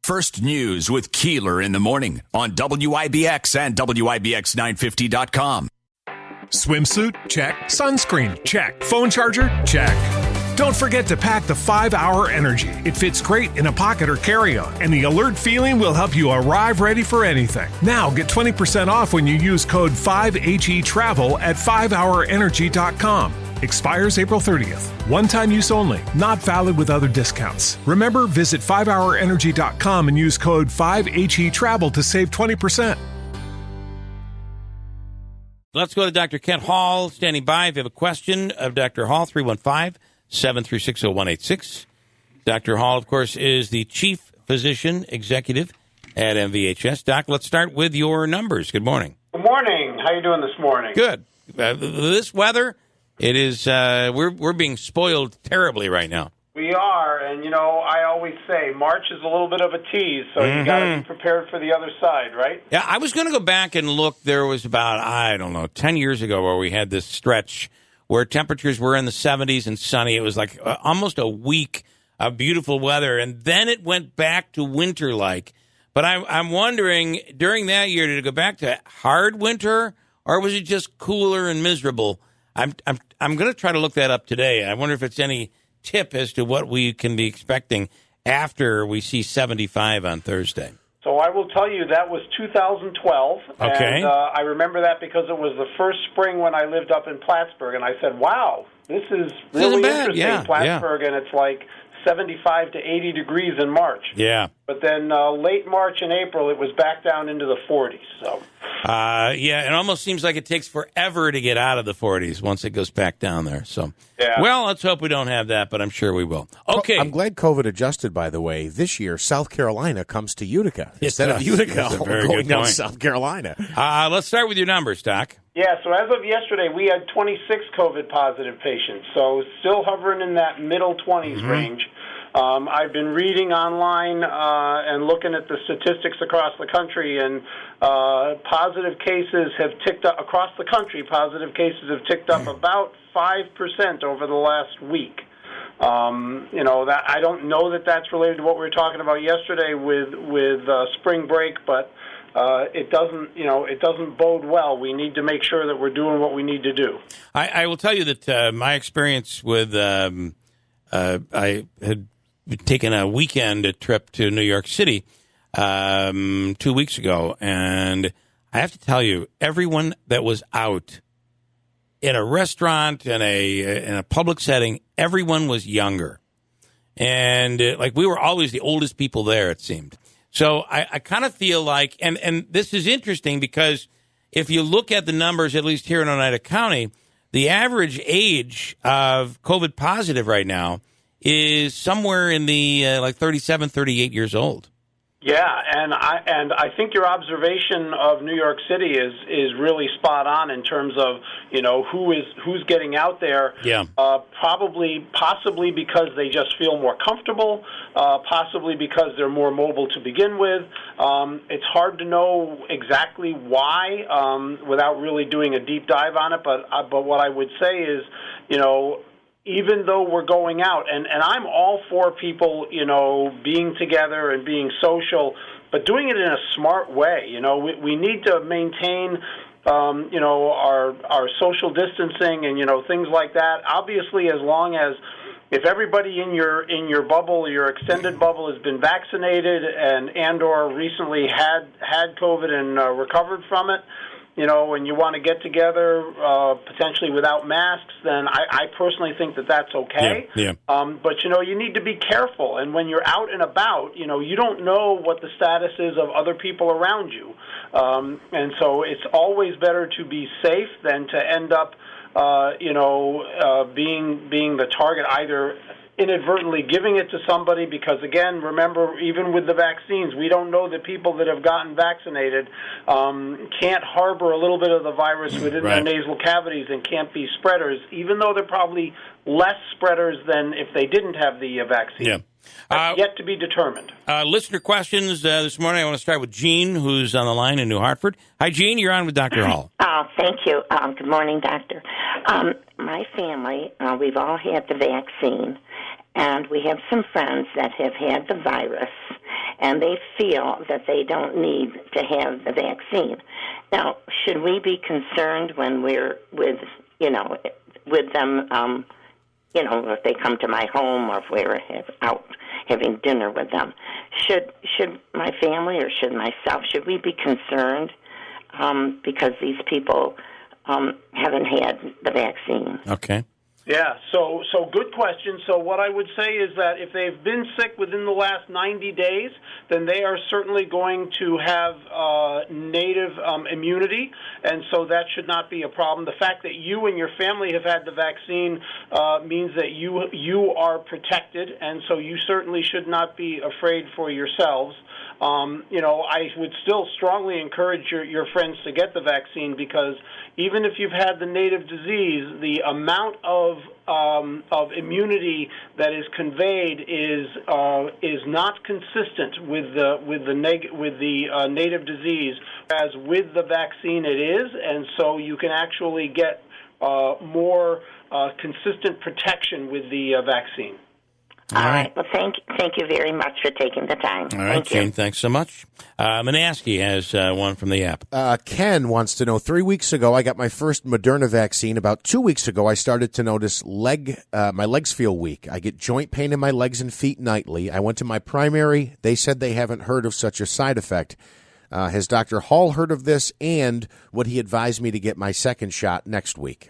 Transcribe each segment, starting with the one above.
First News with Keeler in the morning on WIBX and WIBX950.com. Swimsuit? Check. Sunscreen? Check. Phone charger? Check. Don't forget to pack the 5-Hour Energy. It fits great in a pocket or carry-on, and the alert feeling will help you arrive ready for anything. Now get 20% off when you use code 5HETRAVEL at 5hourenergy.com. Expires April 30th. One-time use only. Not valid with other discounts. Remember, visit 5hourenergy.com and use code 5HETRAVEL to save 20%. Let's go to Dr. Kent Hall, standing by. If you have a question of Dr. Hall, 315-736-0186. Dr. Hall, of course, is the Chief Physician Executive at MVHS. Doc, let's start with your numbers. Good morning. Good morning. How you doing this morning? Good. This weather, it is, we're being spoiled terribly right now. We are, and, I always say March is a little bit of a tease, so you got to be prepared for the other side, right? Yeah, I was going to go back and look. There was about, 10 years ago where we had this stretch where temperatures were in the 70s and sunny. It was like almost a week of beautiful weather, and then it went back to winter-like. But I'm wondering, during that year, did it go back to hard winter, or was it just cooler and miserable? I'm going to try to look that up today. I wonder if it's any tip as to what we can be expecting after we see 75 on Thursday. So I will tell you that was 2012, okay. And I remember that because it was the first spring when I lived up in Plattsburgh, and I said, wow, this is really interesting, yeah, Plattsburgh, and it's like 75 to 80 degrees in March. Yeah. But then late March and April, it was back down into the 40s. So. Yeah, it almost seems like it takes forever to get out of the 40s once it goes back down there. So, yeah. Well, let's hope we don't have that, but I'm sure we will. Okay. I'm glad COVID adjusted, by the way. This year, South Carolina comes to Utica instead of Utica going down to South Carolina. Let's start with your numbers, Doc. Yeah, so as of yesterday, we had 26 COVID-positive patients, so still hovering in that middle 20s range. I've been reading online and looking at the statistics across the country, and positive cases have ticked up across the country. Positive cases have ticked up about 5% over the last week. That I don't know that that's related to what we were talking about yesterday with spring break, but it doesn't bode well. We need to make sure that we're doing what we need to do. I will tell you that my experience with I had taken a weekend trip to New York City 2 weeks ago, and I have to tell you, everyone that was out in a restaurant, in a public setting, everyone was younger. And we were always the oldest people there, it seemed. So I kind of feel like, and this is interesting because if you look at the numbers, at least here in Oneida County, the average age of COVID positive right now is somewhere in the 37, 38 years old. Yeah, and I think your observation of New York City is really spot on in terms of who's getting out there. Yeah. Possibly because they just feel more comfortable. Possibly because they're more mobile to begin with. It's hard to know exactly why without really doing a deep dive on it. But what I would say is, even though we're going out, and I'm all for people, being together and being social, but doing it in a smart way. We need to maintain, our social distancing and, things like that. Obviously, as long as if everybody in your bubble, your extended bubble, has been vaccinated and or recently had COVID and recovered from it, and you want to get together potentially without masks, then I personally think that that's okay. Yeah. But, you need to be careful. And when you're out and about, you don't know what the status is of other people around you. And so it's always better to be safe than to end up, being the target, either inadvertently giving it to somebody, because again, remember, even with the vaccines, we don't know that people that have gotten vaccinated can't harbor a little bit of the virus within their nasal cavities and can't be spreaders, even though they're probably less spreaders than if they didn't have the vaccine. Yeah. That's yet to be determined. Listener questions this morning. I want to start with Jean, who's on the line in New Hartford. Hi, Jean. You're on with Dr. Hall. Thank you. Good morning, Doctor. My family, we've all had the vaccine, and we have some friends that have had the virus, and they feel that they don't need to have the vaccine. Now, should we be concerned when we're with them, if they come to my home or if we're out having dinner with them? Should my family or should myself, should we be concerned because these people haven't had the vaccine? Okay. Yeah, so good question. So what I would say is that if they've been sick within the last 90 days, then they are certainly going to have native immunity, and so that should not be a problem. The fact that you and your family have had the vaccine means that you are protected, and so you certainly should not be afraid for yourselves. I would still strongly encourage your friends to get the vaccine, because even if you've had the native disease, the amount of immunity that is conveyed is not consistent with the native disease, as with the vaccine it is, and so you can actually get more consistent protection with the vaccine. All right. Well, thank you very much for taking the time. All right, Jane, thanks so much. Monaski has one from the app. Ken wants to know, 3 weeks ago, I got my first Moderna vaccine. About 2 weeks ago, I started to notice my legs feel weak. I get joint pain in my legs and feet nightly. I went to my primary. They said they haven't heard of such a side effect. Has Dr. Hall heard of this, and would he advise me to get my second shot next week?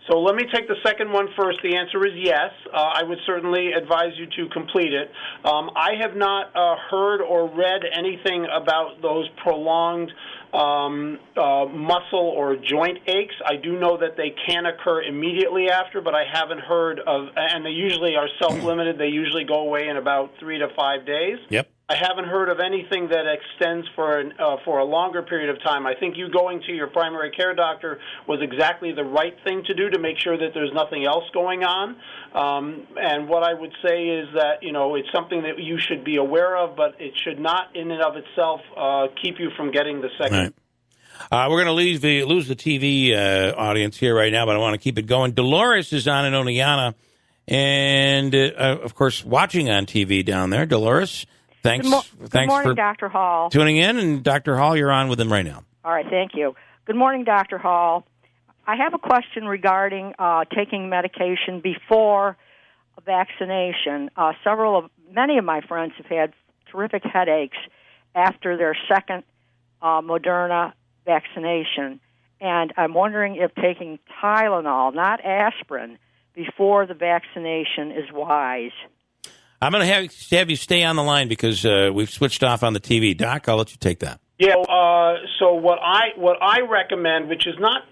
So let me take the second one first. The answer is yes. I would certainly advise you to complete it. I have not heard or read anything about those prolonged muscle or joint aches. I do know that they can occur immediately after, but I haven't heard of, and they usually are self-limited. They usually go away in about 3 to 5 days. Yep. I haven't heard of anything that extends for a longer period of time. I think you going to your primary care doctor was exactly the right thing to do to make sure that there's nothing else going on. And what I would say is that, it's something that you should be aware of, but it should not in and of itself keep you from getting the second. Right. We're going to lose the TV audience here right now, but I want to keep it going. Dolores is on in Oneonta, and, of course, watching on TV down there. Dolores, thanks Good morning, for Dr. Hall. tuning in. And Dr. Hall, you're on with him right now. All right, thank you. Good morning, Dr. Hall. I have a question regarding taking medication before vaccination. Many of my friends have had terrific headaches after their second Moderna vaccination, and I'm wondering if taking Tylenol, not aspirin, before the vaccination is wise. I'm going to have you stay on the line because we've switched off on the TV. Doc, I'll let you take that. Yeah. So what I recommend, which is not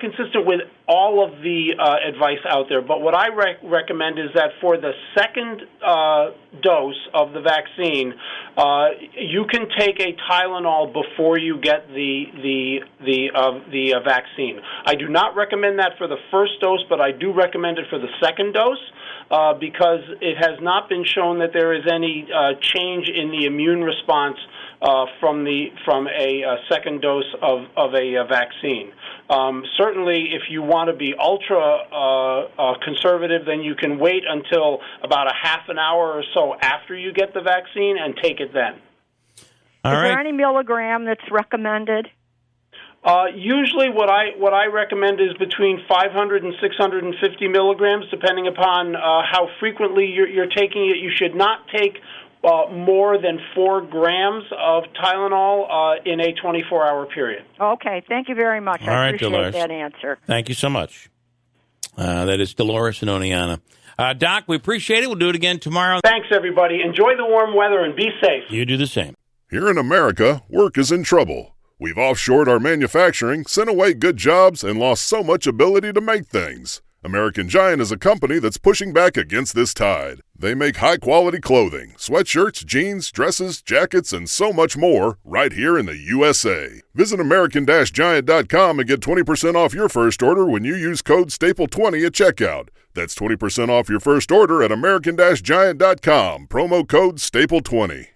consistent with all of the advice out there, but what I recommend is that for the second dose of the vaccine, you can take a Tylenol before you get the vaccine. I do not recommend that for the first dose, but I do recommend it for the second dose. Because it has not been shown that there is any change in the immune response from a second dose of a vaccine. Certainly, if you want to be ultra conservative, then you can wait until about a half an hour or so after you get the vaccine and take it then. Is there any milligram that's recommended? Usually what I recommend is between 500 and 650 milligrams, depending upon how frequently you're taking it. You should not take more than 4 grams of Tylenol in a 24-hour period. Okay, thank you very much. I appreciate Dolores. that answer. Thank you so much. That is Dolores in Oneonta. Doc, we appreciate it. We'll do it again tomorrow. Thanks, everybody. Enjoy the warm weather and be safe. You do the same. Here in America, work is in trouble. We've offshored our manufacturing, sent away good jobs, and lost so much ability to make things. American Giant is a company that's pushing back against this tide. They make high-quality clothing, sweatshirts, jeans, dresses, jackets, and so much more right here in the USA. Visit American-Giant.com and get 20% off your first order when you use code STAPLE20 at checkout. That's 20% off your first order at American-Giant.com, promo code STAPLE20.